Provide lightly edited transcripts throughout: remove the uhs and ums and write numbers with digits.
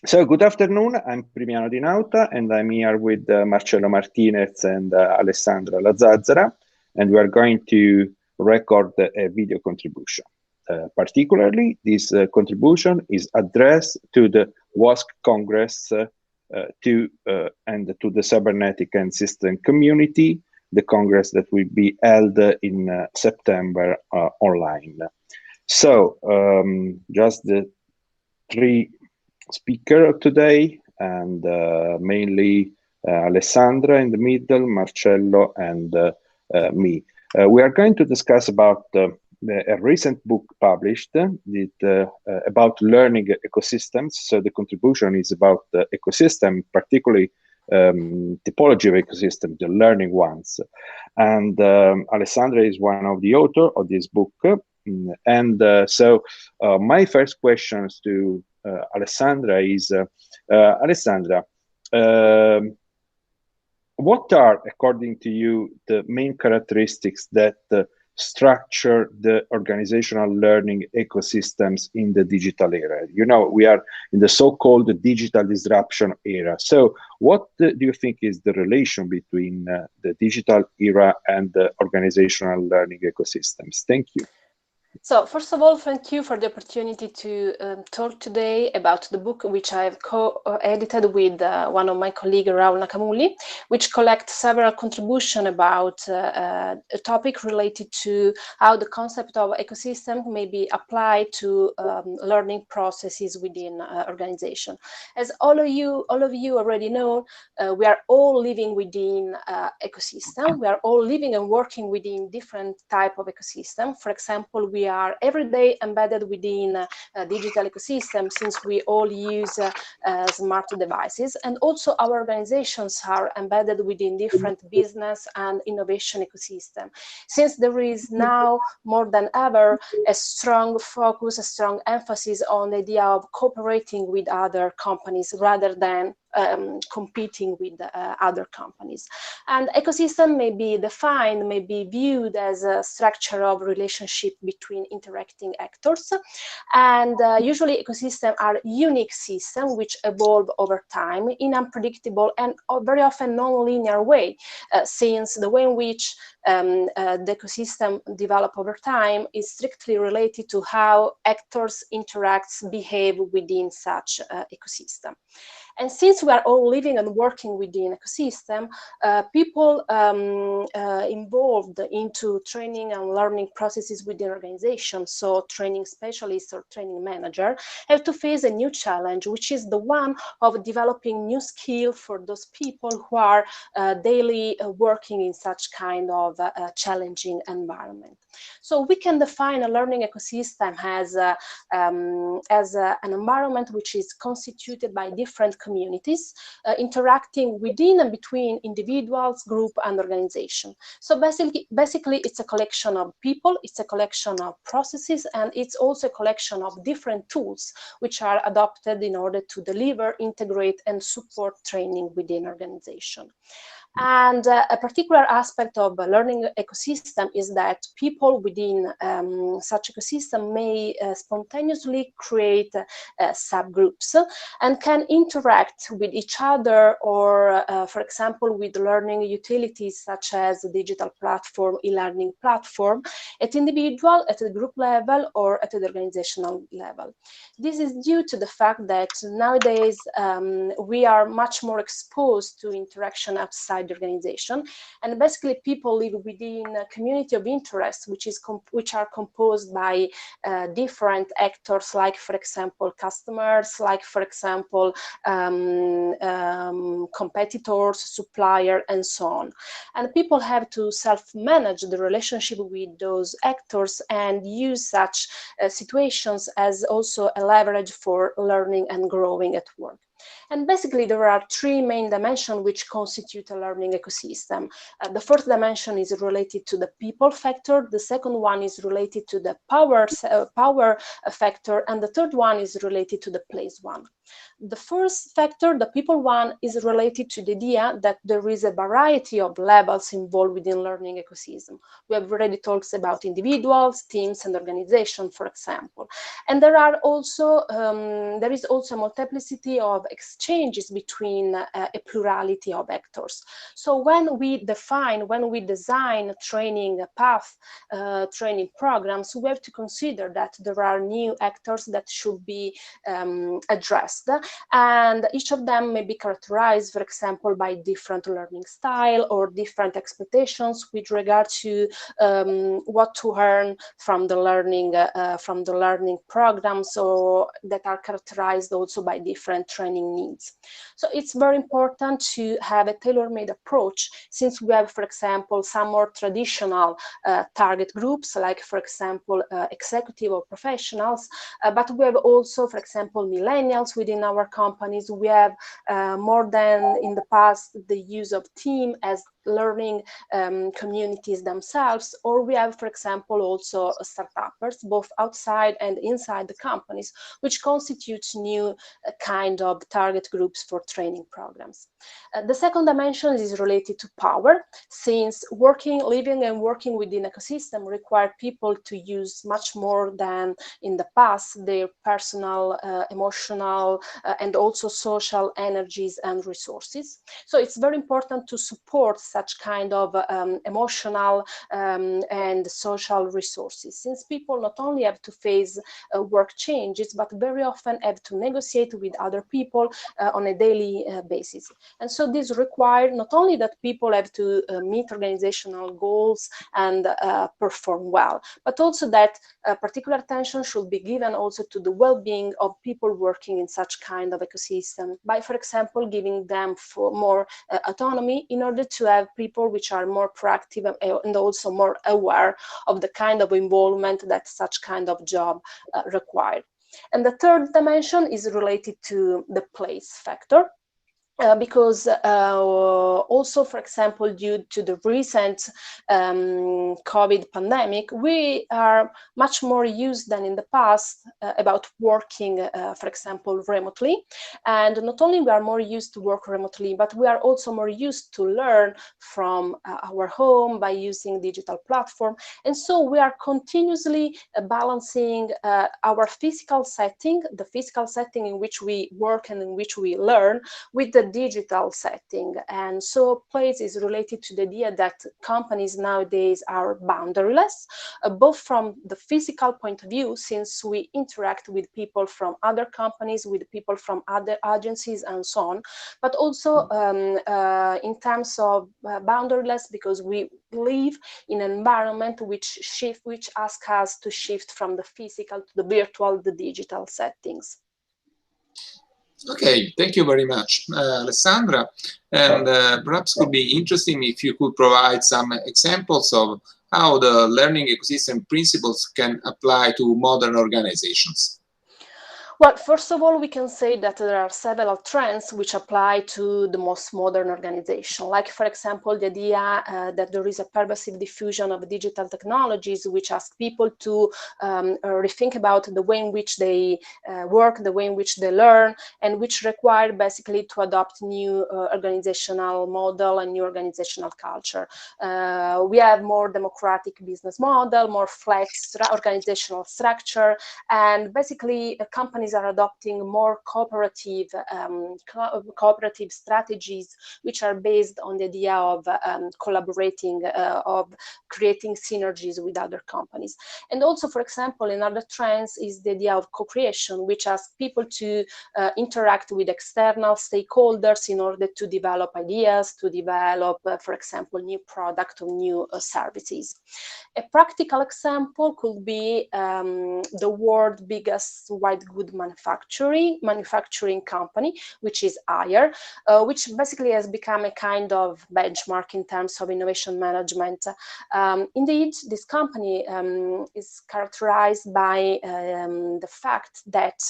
So good afternoon, I'm Primiano di Nauta, and I'm here with Marcello Martinez and Alessandra Lazazzara, and we are going to record a video contribution. Particularly, this contribution is addressed to the WASC Congress and to the cybernetic and system community, the Congress that will be held in September online. So just the three speaker of today, and mainly Alessandra in the middle, Marcello, and me. We are going to discuss about a recent book published about learning ecosystems. So the contribution is about the ecosystem, particularly typology of ecosystem, the learning ones. And Alessandra is one of the authors of this book. And so my first questions to Alessandra is, Alessandra, what are, according to you, the main characteristics that structure the organizational learning ecosystems in the digital era? You know, we are in the so-called digital disruption era. So what do you think is the relation between the digital era and the organizational learning ecosystems? Thank you. So first of all, thank you for the opportunity to talk today about the book which I've co-edited with one of my colleagues, Raul Nakamuli, which collects several contributions about a topic related to how the concept of ecosystem may be applied to learning processes within organization. As all of you already know, we are all living within ecosystem. We are all living and working within different type of ecosystem. For example, we are every day embedded within a digital ecosystem, since we all use smart devices, and also our organizations are embedded within different business and innovation ecosystem, since there is now more than ever a strong focus, a strong emphasis on the idea of cooperating with other companies rather than competing with other companies. And ecosystem may be defined, may be viewed as a structure of relationship between interacting actors, and usually ecosystems are unique systems which evolve over time in unpredictable and very often non-linear way, since the way in which the ecosystem develop over time is strictly related to how actors behave within such ecosystem. And since we are all living and working within ecosystem, people involved into training and learning processes within organizations, so training specialists or training manager, have to face a new challenge, which is the one of developing new skills for those people who are daily working in such kind of challenging environment. So we can define a learning ecosystem as an environment which is constituted by different communities interacting within and between individuals, group, and organization. So basically, it's a collection of people, it's a collection of processes, and it's also a collection of different tools which are adopted in order to deliver, integrate, and support training within organization. And a particular aspect of a learning ecosystem is that people within such ecosystem may spontaneously create subgroups and can interact with each other, or for example with learning utilities such as digital platform, e-learning platform, at individual, at the group level, or at the organizational level. This is due to the fact that nowadays we are much more exposed to interaction outside the organization, and basically people live within a community of interest which are composed by different actors, like for example customers, like for example competitors, supplier, and so on. And people have to self-manage the relationship with those actors and use such situations as also a leverage for learning and growing at work. And basically, there are three main dimensions which constitute a learning ecosystem. The first dimension is related to the people factor, the second one is related to the power factor, and the third one is related to the place one. The first factor, the people one, is related to the idea that there is a variety of levels involved within learning ecosystem. We have already talked about individuals, teams, and organization, for example. And there is also a multiplicity of exchanges between a plurality of actors. So when we design training path, training programs, we have to consider that there are new actors that should be addressed, and each of them may be characterized, for example, by different learning style or different expectations with regard to what to earn from the learning programs, or that are characterized also by different training needs. So it's very important to have a tailor-made approach, since we have, for example, some more traditional target groups, like, for example, executive or professionals, but we have also, for example, millennials within our companies. We have more than in the past the use of team as learning communities themselves, or we have, for example, also startuppers, both outside and inside the companies, which constitutes new kind of target groups for training programs. The second dimension is related to power, since living and working within ecosystem require people to use much more than in the past their personal, emotional, and also social energies and resources. So it's very important to support such kind of emotional and social resources, since people not only have to face work changes, but very often have to negotiate with other people on a daily basis. And so this requires not only that people have to meet organizational goals and perform well, but also that particular attention should be given also to the well-being of people working in such kind of ecosystem, by, for example, giving them more autonomy in order to have people which are more proactive and also more aware of the kind of involvement that such kind of job require. And the third dimension is related to the place factor. Because also, for example, due to the recent COVID pandemic, we are much more used than in the past about working, for example, remotely. And not only we are more used to work remotely, but we are also more used to learn from our home by using digital platform. And so we are continuously balancing our physical setting, the physical setting in which we work and in which we learn, with the digital setting. And so place is related to the idea that companies nowadays are boundaryless, both from the physical point of view, since we interact with people from other companies, with people from other agencies and so on, but also in terms of boundaryless, because we live in an environment which asks us to shift from the physical to the virtual, the digital settings. Okay, thank you very much, Alessandra. And perhaps could be interesting if you could provide some examples of how the learning ecosystem principles can apply to modern organizations. Well, first of all, we can say that there are several trends which apply to the most modern organization. Like, for example, the idea that there is a pervasive diffusion of digital technologies which ask people to rethink about the way in which they work, the way in which they learn, and which require basically to adopt new organizational model and new organizational culture. We have more democratic business model, more flex organizational structure, and basically companies are adopting more cooperative strategies, which are based on the idea of collaborating, of creating synergies with other companies. And also, for example, another trend is the idea of co-creation, which asks people to interact with external stakeholders in order to develop ideas, to develop, for example, new product or new services. A practical example could be the world's biggest white goods manufacturing company, which is higher, which basically has become a kind of benchmark in terms of innovation management. Indeed, this company is characterized by the fact that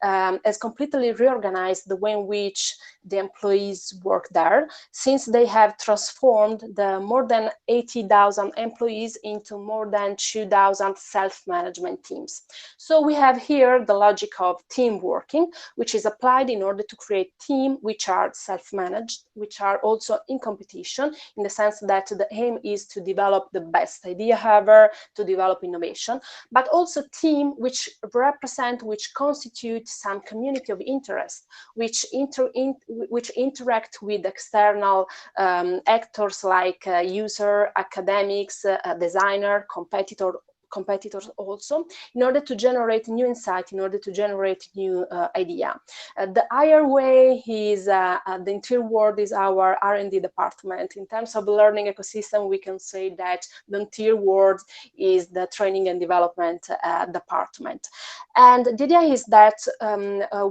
has completely reorganized the way in which the employees work there, since they have transformed the more than 80,000 employees into more than 2,000 self-management teams. So we have here the logic of team working, which is applied in order to create teams which are self-managed, which are also in competition, in the sense that the aim is to develop the best idea ever, to develop innovation, but also team which represent, which constitute some community of interest, which interact with external actors like user, academics, designer, competitors also, in order to generate new insight, in order to generate new idea. The higher way is the interior world is our R&D department. In terms of learning ecosystem, we can say that the interior world is the training and development department. And the idea is that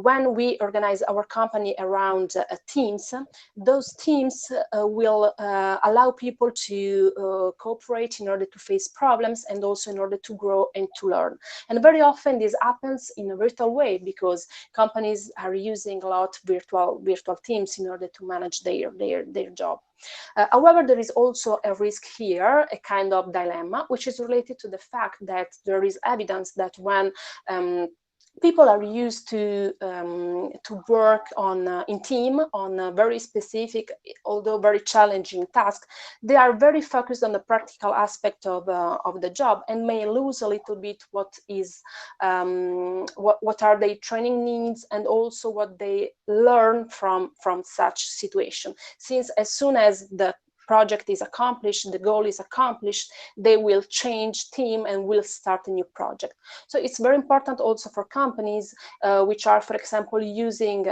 when we organize our company around teams, those teams will allow people to cooperate in order to face problems and also in order to grow and to learn. And very often this happens in a virtual way, because companies are using a lot virtual teams in order to manage their job. However, there is also a risk here, a kind of dilemma, which is related to the fact that there is evidence that when people are used to work in team on a very specific, although very challenging task, they are very focused on the practical aspect of the job and may lose a little bit what are their training needs and also what they learn from such situation. Since as soon as the project is accomplished, the goal is accomplished, they will change team and will start a new project. So it's very important also for companies which are, for example, using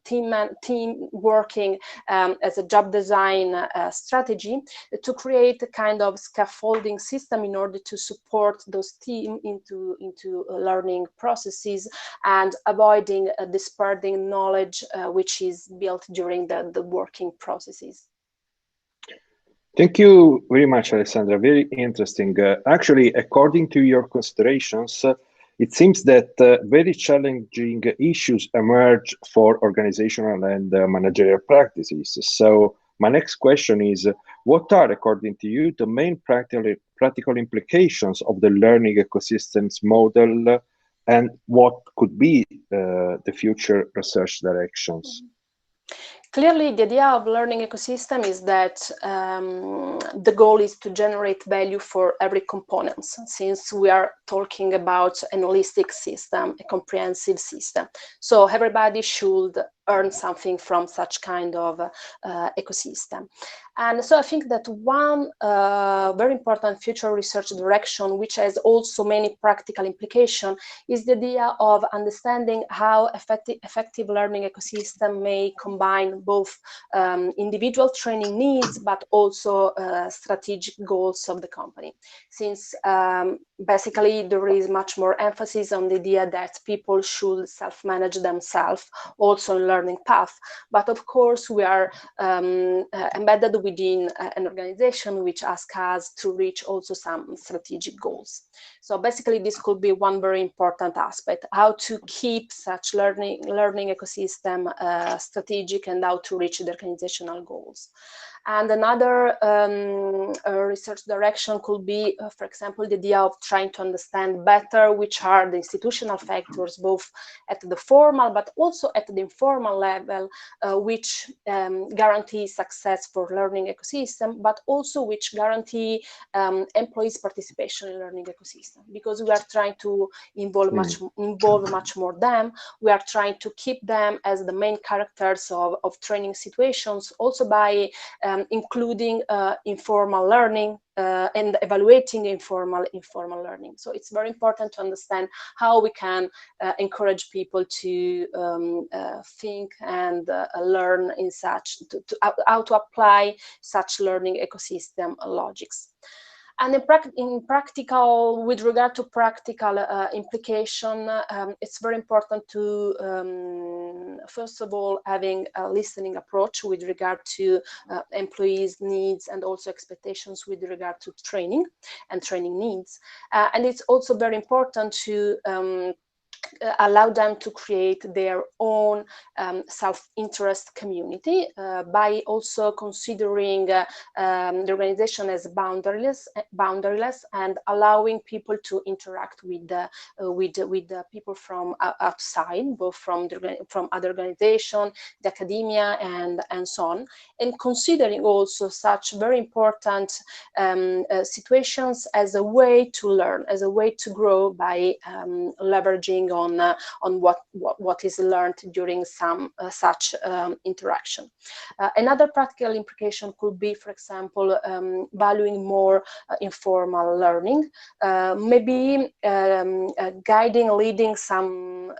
team working as a job design strategy, to create a kind of scaffolding system in order to support those teams into learning processes and avoiding discarding knowledge which is built during the working processes. Thank you very much, Alessandra. Very interesting. Actually, according to your considerations, it seems that very challenging issues emerge for organizational and managerial practices. So my next question is, what are, according to you, the main practical implications of the learning ecosystems model, and what could be the future research directions? Clearly, the idea of learning ecosystem is that the goal is to generate value for every component, since we are talking about an holistic system, a comprehensive system. So everybody should earn something from such kind of ecosystem. And so I think that one very important future research direction, which has also many practical implications, is the idea of understanding how effective learning ecosystem may combine both individual training needs, but also strategic goals of the company. Since basically there is much more emphasis on the idea that people should self-manage themselves also in learning path. But of course, we are embedded within an organization which asks us to reach also some strategic goals. So basically, this could be one very important aspect, how to keep such learning ecosystem strategic and how to reach the organizational goals. And another research direction could be, for example, the idea of trying to understand better which are the institutional factors, both at the formal but also at the informal level, which guarantee success for learning ecosystem, but also which guarantee employees' participation in learning ecosystem. Because we are trying to involve much more them, we are trying to keep them as the main characters of training situations, also by including informal learning and evaluating informal learning. So it's very important to understand how we can encourage people to think and learn in such, how to apply such learning ecosystem logics. And in practical, with regard to practical implication, it's very important to, first of all, having a listening approach with regard to employees' needs and also expectations with regard to training and training needs. And it's also very important to allow them to create their own self-interest community by also considering the organization as boundaryless and allowing people to interact with the people from outside, both from other organizations, the academia, and so on, and considering also such very important situations as a way to learn, as a way to grow by leveraging on what is learned during some such interaction. Another practical implication could be, for example, valuing more informal learning, maybe guiding, leading some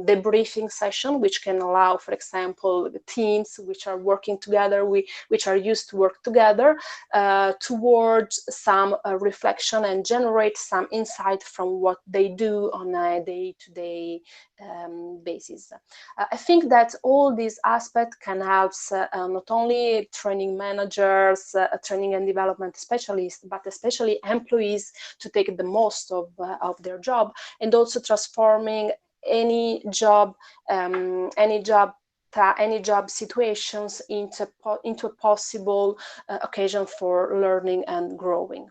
debriefing session, which can allow, for example, the teams which are working together, which are used to work together, towards some reflection and generate some insight from what they do on a day-to-day basis. I think that all these aspects can help not only training managers, training and development specialists, but especially employees to take the most of their job, and also transforming any job situations into a possible occasion for learning and growing.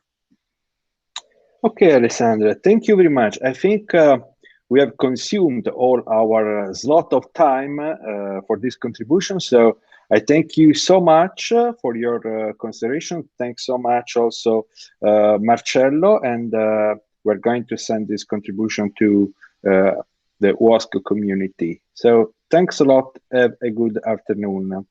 Okay, Alessandra, thank you very much. I think we have consumed all our slot of time for this contribution. So I thank you so much for your consideration. Thanks so much also, Marcello. And we're going to send this contribution to the WASC community. So thanks a lot. Have a good afternoon.